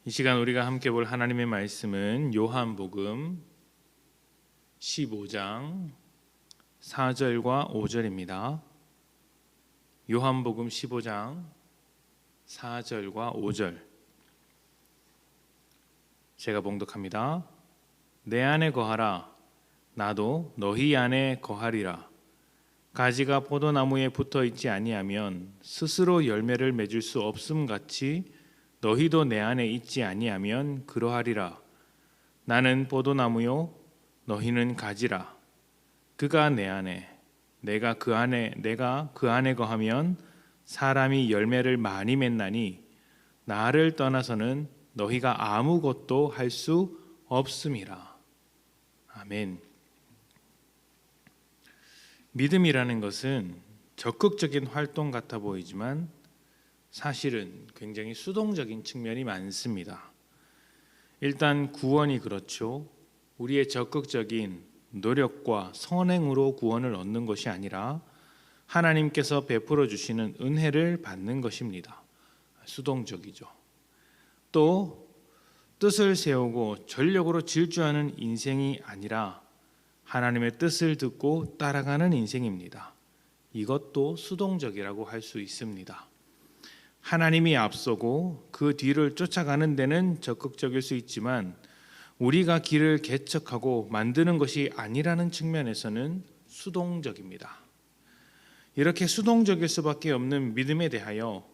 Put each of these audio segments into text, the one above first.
이 시간 우리가 함께 볼 하나님의 말씀은 요한복음 15장 4절과 5절입니다. 요한복음 15장 4절과 5절 제가 봉독합니다. 내 안에 거하라. 나도 너희 안에 거하리라. 가지가 포도나무에 붙어 있지 아니하면 스스로 열매를 맺을 수 없음 같이 너희도 내 안에 있지 아니하면 그러하리라. 나는 포도나무요 너희는 가지라. 그가 내 안에 내가 그 안에 거하면 사람이 열매를 많이 맺나니 나를 떠나서는 너희가 아무것도 할 수 없음이라. 아멘. 믿음이라는 것은 적극적인 활동 같아 보이지만 사실은 굉장히 수동적인 측면이 많습니다. 일단 구원이 그렇죠. 우리의 적극적인 노력과 선행으로 구원을 얻는 것이 아니라 하나님께서 베풀어 주시는 은혜를 받는 것입니다. 수동적이죠. 또 뜻을 세우고 전력으로 질주하는 인생이 아니라 하나님의 뜻을 듣고 따라가는 인생입니다. 이것도 수동적이라고 할 수 있습니다. 하나님이 앞서고 그 뒤를 쫓아가는 데는 적극적일 수 있지만 우리가 길을 개척하고 만드는 것이 아니라는 측면에서는 수동적입니다. 이렇게 수동적일 수밖에 없는 믿음에 대하여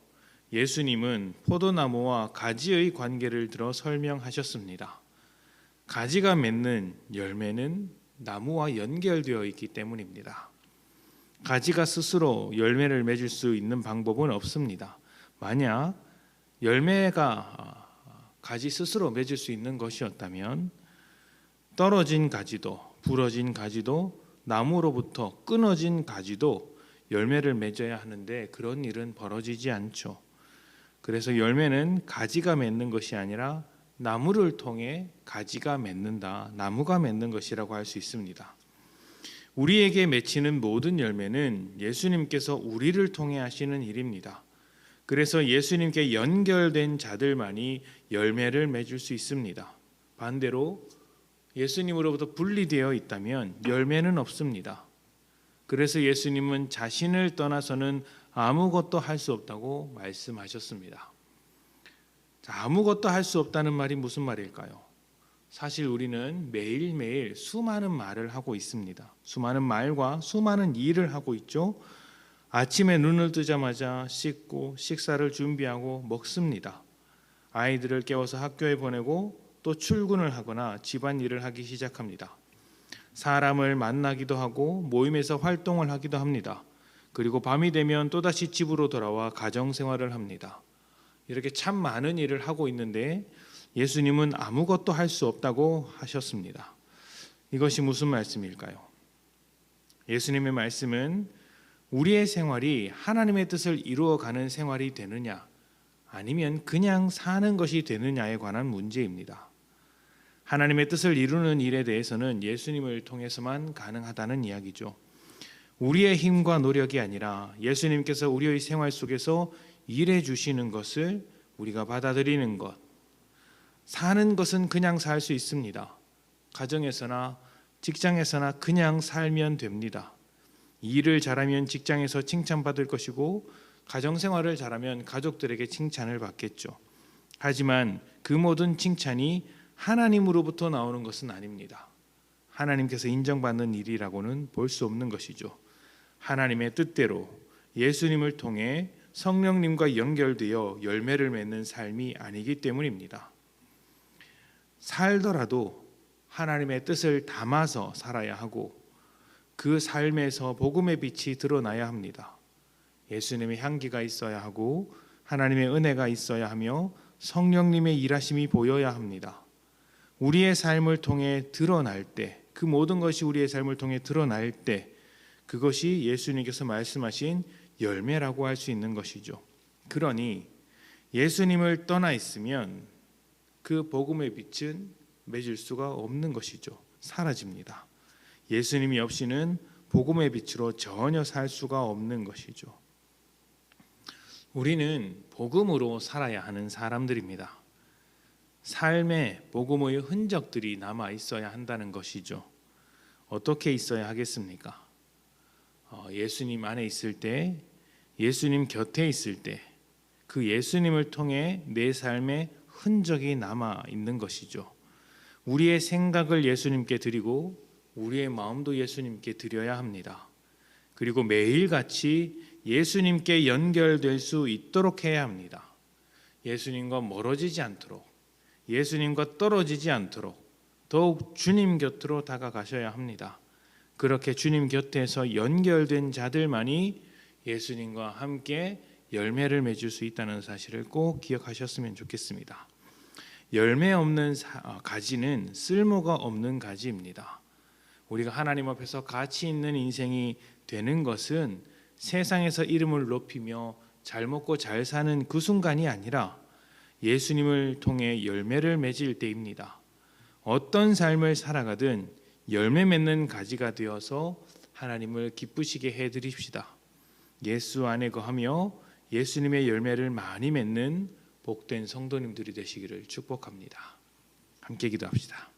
예수님은 포도나무와 가지의 관계를 들어 설명하셨습니다. 가지가 맺는 열매는 나무와 연결되어 있기 때문입니다. 가지가 스스로 열매를 맺을 수 있는 방법은 없습니다. 만약 열매가 가지 스스로 맺을 수 있는 것이었다면 떨어진 가지도 부러진 가지도 나무로부터 끊어진 가지도 열매를 맺어야 하는데 그런 일은 벌어지지 않죠. 그래서 열매는 가지가 맺는 것이 아니라 나무를 통해 가지가 맺는다, 나무가 맺는 것이라고 할 수 있습니다. 우리에게 맺히는 모든 열매는 예수님께서 우리를 통해 하시는 일입니다. 그래서 예수님께 연결된 자들만이 열매를 맺을 수 있습니다. 반대로 예수님으로부터 분리되어 있다면 열매는 없습니다. 그래서 예수님은 자신을 떠나서는 아무것도 할 수 없다고 말씀하셨습니다. 아무것도 할 수 없다는 말이 무슨 말일까요? 사실 우리는 매일매일 수많은 말을 하고 있습니다. 수많은 말과 수많은 일을 하고 있죠. 아침에 눈을 뜨자마자 씻고 식사를 준비하고 먹습니다. 아이들을 깨워서 학교에 보내고 또 출근을 하거나 집안일을 하기 시작합니다. 사람을 만나기도 하고 모임에서 활동을 하기도 합니다. 그리고 밤이 되면 또다시 집으로 돌아와 가정생활을 합니다. 이렇게 참 많은 일을 하고 있는데 예수님은 아무것도 할 수 없다고 하셨습니다. 이것이 무슨 말씀일까요? 예수님의 말씀은 우리의 생활이 하나님의 뜻을 이루어가는 생활이 되느냐 아니면 그냥 사는 것이 되느냐에 관한 문제입니다. 하나님의 뜻을 이루는 일에 대해서는 예수님을 통해서만 가능하다는 이야기죠. 우리의 힘과 노력이 아니라 예수님께서 우리의 생활 속에서 일해 주시는 것을 우리가 받아들이는 것. 사는 것은 그냥 살 수 있습니다. 가정에서나 직장에서나 그냥 살면 됩니다. 일을 잘하면 직장에서 칭찬받을 것이고 가정생활을 잘하면 가족들에게 칭찬을 받겠죠. 하지만 그 모든 칭찬이 하나님으로부터 나오는 것은 아닙니다. 하나님께서 인정받는 일이라고는 볼 수 없는 것이죠. 하나님의 뜻대로 예수님을 통해 성령님과 연결되어 열매를 맺는 삶이 아니기 때문입니다. 살더라도 하나님의 뜻을 담아서 살아야 하고 그 삶에서 복음의 빛이 드러나야 합니다. 예수님의 향기가 있어야 하고 하나님의 은혜가 있어야 하며 성령님의 일하심이 보여야 합니다. 우리의 삶을 통해 드러날 때, 그 모든 것이 우리의 삶을 통해 드러날 때 그것이 예수님께서 말씀하신 열매라고 할 수 있는 것이죠. 그러니 예수님을 떠나 있으면 그 복음의 빛은 맺을 수가 없는 것이죠. 사라집니다. 예수님이 없이는 복음의 빛으로 전혀 살 수가 없는 것이죠. 우리는 복음으로 살아야 하는 사람들입니다. 삶의 복음의 흔적들이 남아 있어야 한다는 것이죠. 어떻게 있어야 하겠습니까? 예수님 안에 있을 때, 예수님 곁에 있을 때, 그 예수님을 통해 내 삶의 흔적이 남아 있는 것이죠. 우리의 생각을 예수님께 드리고 우리의 마음도 예수님께 드려야 합니다. 그리고 매일같이 예수님께 연결될 수 있도록 해야 합니다. 예수님과 멀어지지 않도록, 예수님과 떨어지지 않도록 더욱 주님 곁으로 다가가셔야 합니다. 그렇게 주님 곁에서 연결된 자들만이 예수님과 함께 열매를 맺을 수 있다는 사실을 꼭 기억하셨으면 좋겠습니다. 열매 없는 가지는 쓸모가 없는 가지입니다. 우리가 하나님 앞에서 가치 있는 인생이 되는 것은 세상에서 이름을 높이며 잘 먹고 잘 사는 그 순간이 아니라 예수님을 통해 열매를 맺을 때입니다. 어떤 삶을 살아가든 열매 맺는 가지가 되어서 하나님을 기쁘시게 해드립시다. 예수 안에 거하며 예수님의 열매를 많이 맺는 복된 성도님들이 되시기를 축복합니다. 함께 기도합시다.